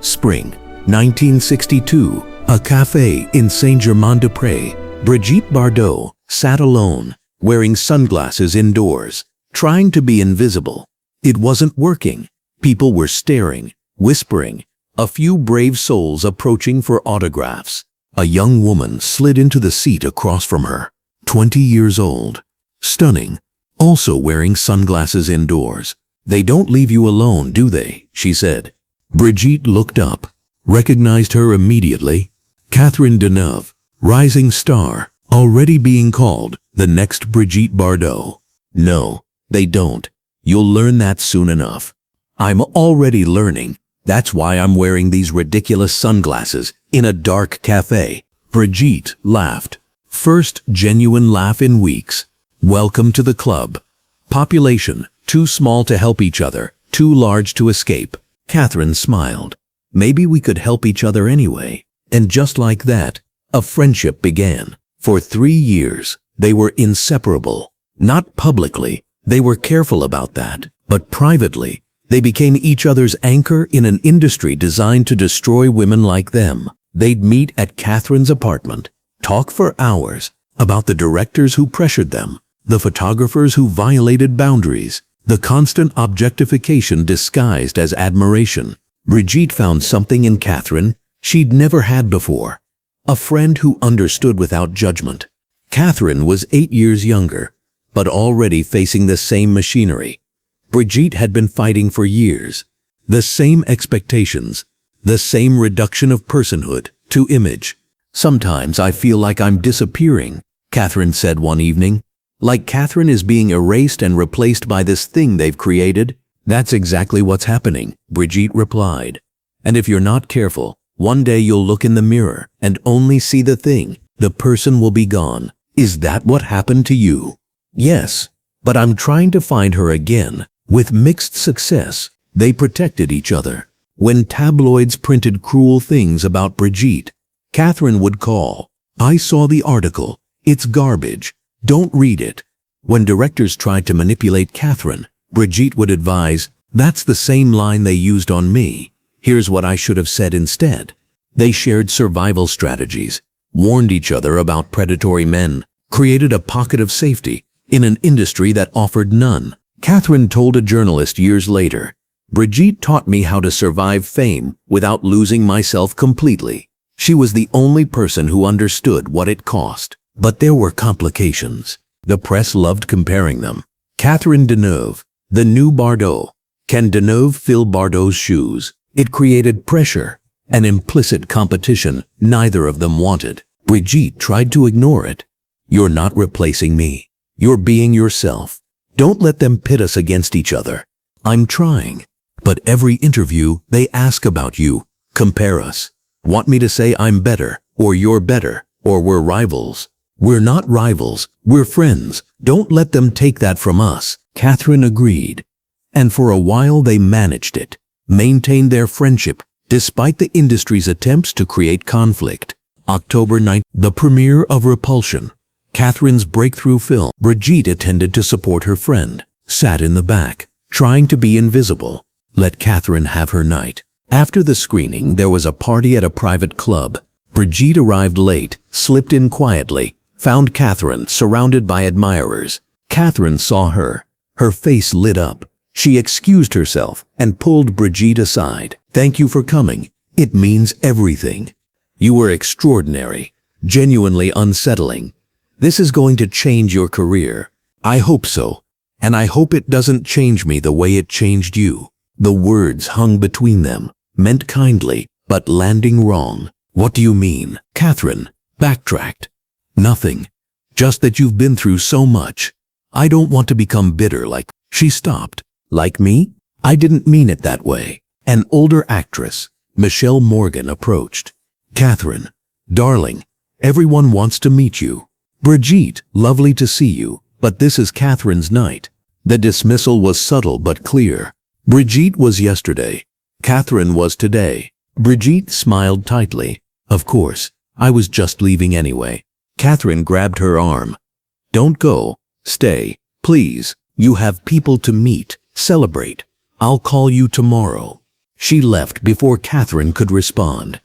Spring, 1962, a cafe in Saint-Germain-des-Prés. Brigitte Bardot sat alone, wearing sunglasses indoors, trying to be invisible. It wasn't working. People were staring, whispering, a few brave souls approaching for autographs. A young woman slid into the seat across from her, 20 years old. Stunning, also wearing sunglasses indoors. "They don't leave you alone, do they?" she said. Brigitte looked up, recognized her immediately. Catherine Deneuve, rising star, already being called the next Brigitte Bardot. "No, they don't. You'll learn that soon enough." "I'm already learning. That's why I'm wearing these ridiculous sunglasses in a dark cafe." Brigitte laughed. First genuine laugh in weeks. "Welcome to the club. Population, too small to help each other, too large to escape." Catherine smiled. Maybe we could help each other anyway. And just like that, a friendship began. For 3 years, they were inseparable. Not publicly, they were careful about that, but privately, they became each other's anchor in an industry designed to destroy women like them. They'd meet at Catherine's apartment, talk for hours about the directors who pressured them, the photographers who violated boundaries, the constant objectification disguised as admiration. Brigitte found something in Catherine she'd never had before. A friend who understood without judgment. Catherine was 8 years younger, but already facing the same machinery. Brigitte had been fighting for years. The same expectations, the same reduction of personhood to image. "Sometimes I feel like I'm disappearing," Catherine said one evening. "Like Catherine is being erased and replaced by this thing they've created." "That's exactly what's happening," Brigitte replied. "And if you're not careful, one day you'll look in the mirror and only see the thing. The person will be gone." "Is that what happened to you?" "Yes, but I'm trying to find her again." With mixed success, they protected each other. When tabloids printed cruel things about Brigitte, Catherine would call, "I saw the article. It's garbage. Don't read it." When directors tried to manipulate Catherine, Brigitte would advise, "That's the same line they used on me. Here's what I should have said instead." They shared survival strategies, warned each other about predatory men, created a pocket of safety in an industry that offered none. Catherine told a journalist years later, "Brigitte taught me how to survive fame without losing myself completely." She was the only person who understood what it cost. But there were complications. The press loved comparing them. Catherine Deneuve, the new Bardot. Can Deneuve fill Bardot's shoes? It created pressure, an implicit competition neither of them wanted. Brigitte tried to ignore it. "You're not replacing me. You're being yourself. Don't let them pit us against each other." "I'm trying. But every interview they ask about you, compare us. Want me to say I'm better, or you're better, or we're rivals?" "We're not rivals, we're friends. Don't let them take that from us." Catherine agreed. And for a while they managed it, maintained their friendship, despite the industry's attempts to create conflict. October 9th, the premiere of Repulsion, Catherine's breakthrough film. Brigitte attended to support her friend, sat in the back, trying to be invisible. Let Catherine have her night. After the screening, there was a party at a private club. Brigitte arrived late, slipped in quietly, found Catherine surrounded by admirers. Catherine saw her. Her face lit up. She excused herself and pulled Brigitte aside. "Thank you for coming. It means everything. You were extraordinary, genuinely unsettling. This is going to change your career." "I hope so. And I hope it doesn't change me the way it changed you." The words hung between them, meant kindly, but landing wrong. "What do you mean?" Catherine backtracked. "Nothing. Just that you've been through so much. I don't want to become bitter like..." She stopped. "Like me?" "I didn't mean it that way." An older actress, Michelle Morgan, approached. "Catherine, darling, everyone wants to meet you." "Brigitte, lovely to see you, but this is Catherine's night." The dismissal was subtle but clear. Brigitte was yesterday. Catherine was today. Brigitte smiled tightly. "Of course, I was just leaving anyway." Catherine grabbed her arm. "Don't go. Stay, please. You have people to meet, celebrate. I'll call you tomorrow." She left before Catherine could respond.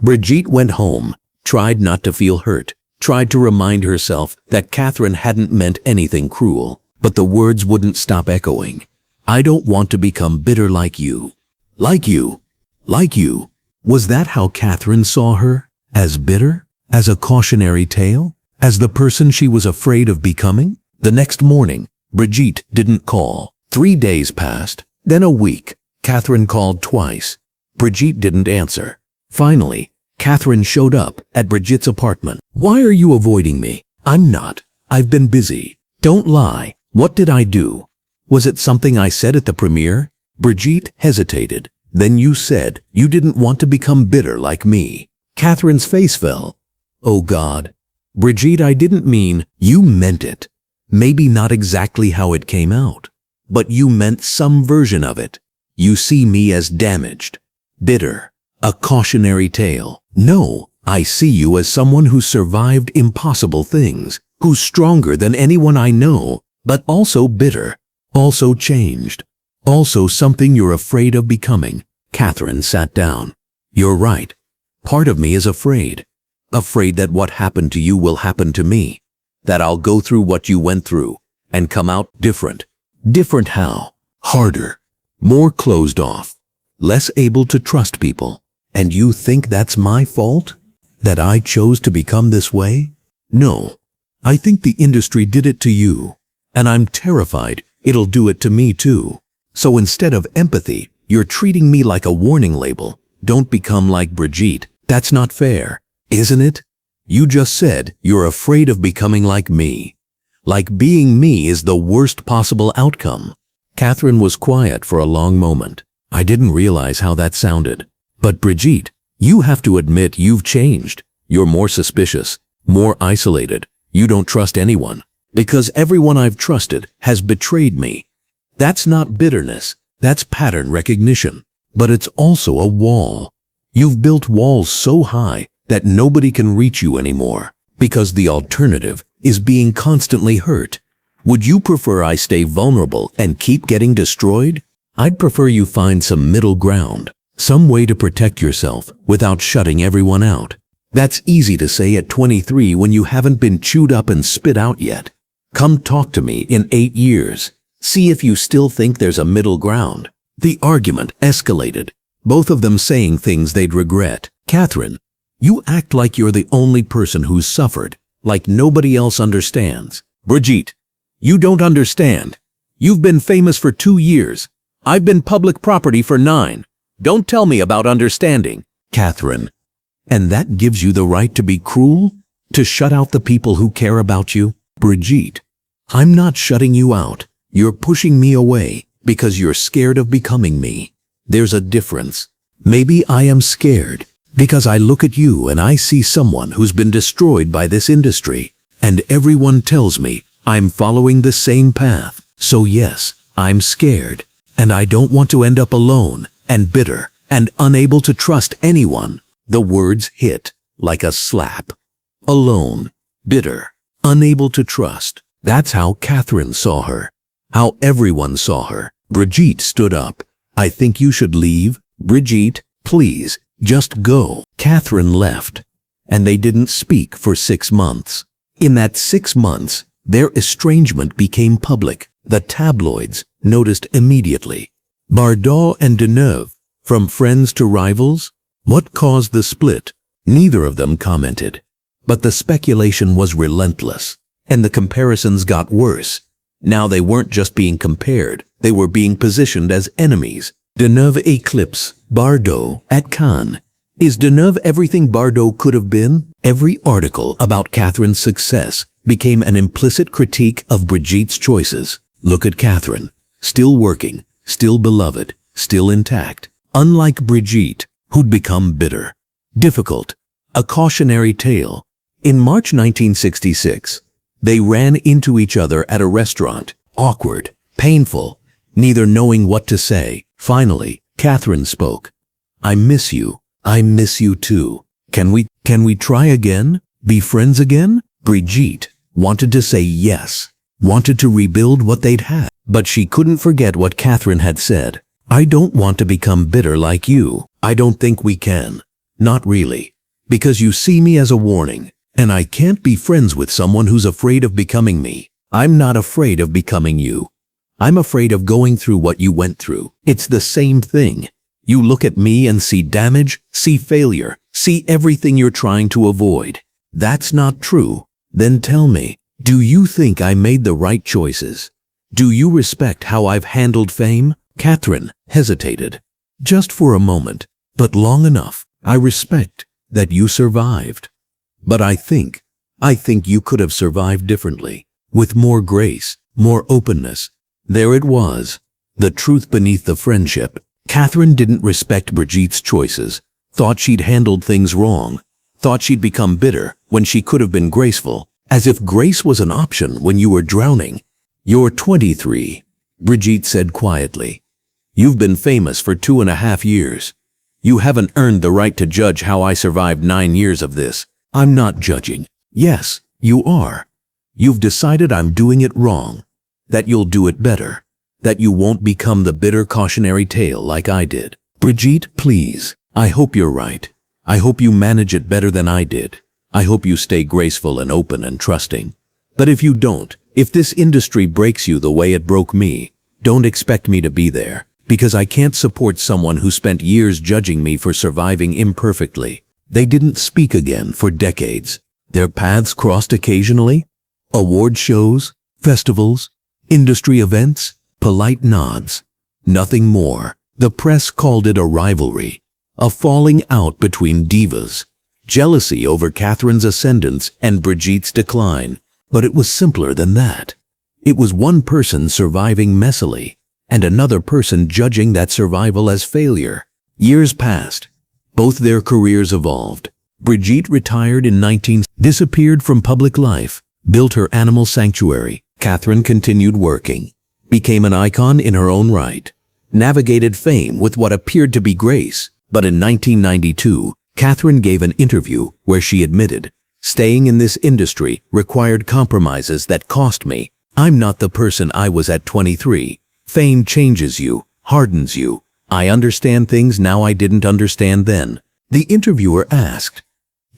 Brigitte went home, tried not to feel hurt, tried to remind herself that Catherine hadn't meant anything cruel, but the words wouldn't stop echoing. I don't want to become bitter like you. Like you. Like you. Was that how Catherine saw her? As bitter? As a cautionary tale? As the person she was afraid of becoming? The next morning, Brigitte didn't call. 3 days passed, then a week. Catherine called twice. Brigitte didn't answer. Finally, Catherine showed up at Brigitte's apartment. Why are you avoiding me? I'm not. I've been busy. Don't lie. What did I do? Was it something I said at the premiere? Brigitte hesitated. Then you said you didn't want to become bitter like me. Catherine's face fell. Oh God. Brigitte, I didn't mean. You meant it. Maybe not exactly how it came out, but you meant some version of it. You see me as damaged, bitter, a cautionary tale. No, I see you as someone who survived impossible things, who's stronger than anyone I know, but also bitter, also changed, also something you're afraid of becoming. Catherine sat down. You're right. Part of me is afraid. Afraid that what happened to you will happen to me. That I'll go through what you went through and come out different. Different how? Harder. More closed off. Less able to trust people. And you think that's my fault? That I chose to become this way? No. I think the industry did it to you. And I'm terrified it'll do it to me too. So instead of empathy, you're treating me like a warning label. Don't become like Brigitte. That's not fair, isn't it? You just said you're afraid of becoming like me. Like being me is the worst possible outcome. Catherine was quiet for a long moment. I didn't realize how that sounded. But Brigitte, you have to admit you've changed. You're more suspicious, more isolated. You don't trust anyone. Because everyone I've trusted has betrayed me. That's not bitterness. That's pattern recognition. But it's also a wall. You've built walls so high that nobody can reach you anymore. Because the alternative is being constantly hurt. Would you prefer I stay vulnerable and keep getting destroyed? I'd prefer you find some middle ground. Some way to protect yourself without shutting everyone out. That's easy to say at 23 when you haven't been chewed up and spit out yet. Come talk to me in 8 years. See if you still think there's a middle ground. The argument escalated, both of them saying things they'd regret. Catherine, you act like you're the only person who's suffered, like nobody else understands. Brigitte, you don't understand. You've been famous for 2 years. I've been public property for 9. Don't tell me about understanding. Catherine, and that gives you the right to be cruel? To shut out the people who care about you? Brigitte, I'm not shutting you out. You're pushing me away because you're scared of becoming me. There's a difference. Maybe I am scared because I look at you and I see someone who's been destroyed by this industry, and everyone tells me I'm following the same path. So yes, I'm scared, and I don't want to end up alone and bitter and unable to trust anyone. The words hit like a slap. Alone, bitter, unable to trust. That's how Catherine saw her. How everyone saw her. Brigitte stood up. I think you should leave. Brigitte, please, just go. Catherine left, and they didn't speak for 6 months. In that 6 months, their estrangement became public. The tabloids noticed immediately. Bardot and Deneuve, from friends to rivals? What caused the split? Neither of them commented. But the speculation was relentless, and the comparisons got worse. Now they weren't just being compared, they were being positioned as enemies. Deneuve eclipse Bardot at Cannes. Is Deneuve everything Bardot could have been? Every article about Catherine's success became an implicit critique of Brigitte's choices. Look at Catherine, still working, still beloved, still intact. Unlike Brigitte, who'd become bitter, difficult, a cautionary tale. In March 1966, they ran into each other at a restaurant, awkward, painful, neither knowing what to say. Finally, Catherine spoke. I miss you. I miss you too. Can we try again? Be friends again? Brigitte wanted to say yes, wanted to rebuild what they'd had, but she couldn't forget what Catherine had said. I don't want to become bitter like you. I don't think we can. Not really. Because you see me as a warning, and I can't be friends with someone who's afraid of becoming me. I'm not afraid of becoming you. I'm afraid of going through what you went through. It's the same thing. You look at me and see damage, see failure, see everything you're trying to avoid. That's not true. Then tell me, do you think I made the right choices? Do you respect how I've handled fame? Catherine hesitated. Just for a moment, but long enough. I respect that you survived. But I think you could have survived differently, with more grace, more openness. There it was, the truth beneath the friendship. Catherine didn't respect Brigitte's choices, thought she'd handled things wrong, thought she'd become bitter when she could have been graceful, as if grace was an option when you were drowning. You're 23, Brigitte said quietly. You've been famous for 2.5 years. You haven't earned the right to judge how I survived 9 years of this. I'm not judging. Yes, you are. You've decided I'm doing it wrong, that you'll do it better, that you won't become the bitter cautionary tale like I did. Brigitte, please, I hope you're right. I hope you manage it better than I did. I hope you stay graceful and open and trusting. But if you don't, if this industry breaks you the way it broke me, don't expect me to be there, because I can't support someone who spent years judging me for surviving imperfectly. They didn't speak again for decades. Their paths crossed occasionally. Award shows, festivals, industry events, polite nods. Nothing more. The press called it a rivalry, a falling out between divas, jealousy over Catherine's ascendance and Brigitte's decline. But it was simpler than that. It was one person surviving messily, and another person judging that survival as failure. Years passed. Both their careers evolved. Brigitte retired in disappeared from public life, built her animal sanctuary. Catherine continued working, became an icon in her own right, navigated fame with what appeared to be grace. But in 1992, Catherine gave an interview where she admitted, staying in this industry required compromises that cost me. I'm not the person I was at 23. Fame changes you, hardens you. I understand things now I didn't understand then. The interviewer asked,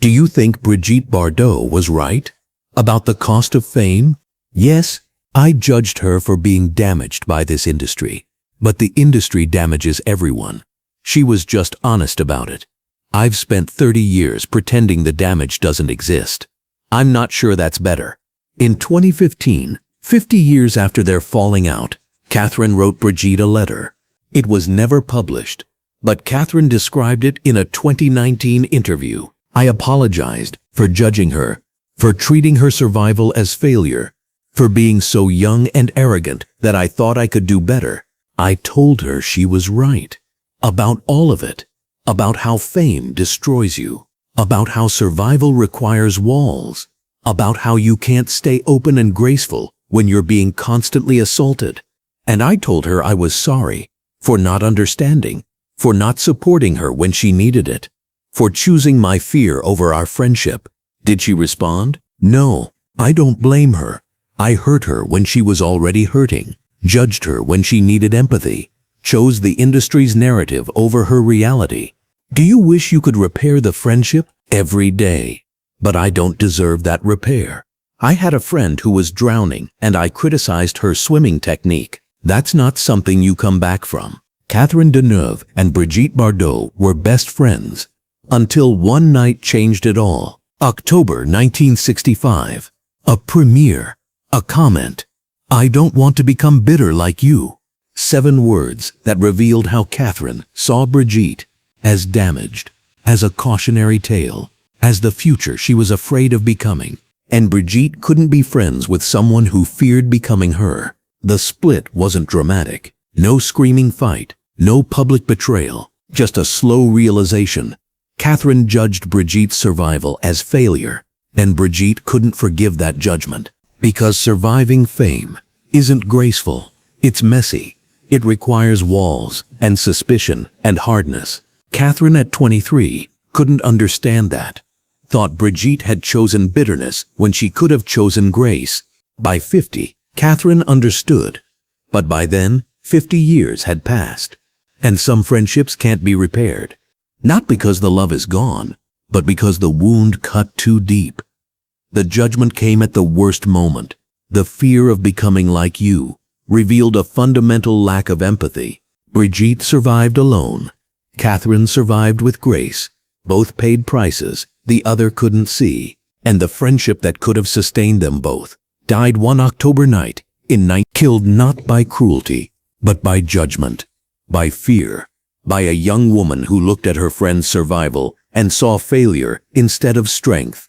do you think Brigitte Bardot was right about the cost of fame? Yes, I judged her for being damaged by this industry. But the industry damages everyone. She was just honest about it. I've spent 30 years pretending the damage doesn't exist. I'm not sure that's better. In 2015, 50 years after their falling out, Catherine wrote Brigitte a letter. It was never published, but Catherine described it in a 2019 interview. I apologized for judging her, for treating her survival as failure, for being so young and arrogant that I thought I could do better. I told her she was right. About all of it. About how fame destroys you. About how survival requires walls. About how you can't stay open and graceful when you're being constantly assaulted. And I told her I was sorry for not understanding, for not supporting her when she needed it, for choosing my fear over our friendship. Did she respond? No, I don't blame her. I hurt her when she was already hurting, judged her when she needed empathy, chose the industry's narrative over her reality. Do you wish you could repair the friendship? Every day. But I don't deserve that repair. I had a friend who was drowning and I criticized her swimming technique. That's not something you come back from. Catherine Deneuve and Brigitte Bardot were best friends until one night changed it all. October 1965. A premiere. A comment. I don't want to become bitter like you. 7 words that revealed how Catherine saw Brigitte as damaged, as a cautionary tale, as the future she was afraid of becoming. And Brigitte couldn't be friends with someone who feared becoming her. The split wasn't dramatic. No screaming fight, no public betrayal, just a slow realization. Catherine judged Brigitte's survival as failure, and Brigitte couldn't forgive that judgment. Because surviving fame isn't graceful, it's messy. It requires walls and suspicion and hardness. Catherine at 23 couldn't understand that. Thought Brigitte had chosen bitterness when she could have chosen grace. By 50, Catherine understood. But by then, 50 years had passed. And some friendships can't be repaired. Not because the love is gone, but because the wound cut too deep. The judgment came at the worst moment. The fear of becoming like you revealed a fundamental lack of empathy. Brigitte survived alone. Catherine survived with grace. Both paid prices the other couldn't see. And the friendship that could have sustained them both died one October night killed not by cruelty, but by judgment, by fear, by a young woman who looked at her friend's survival and saw failure instead of strength.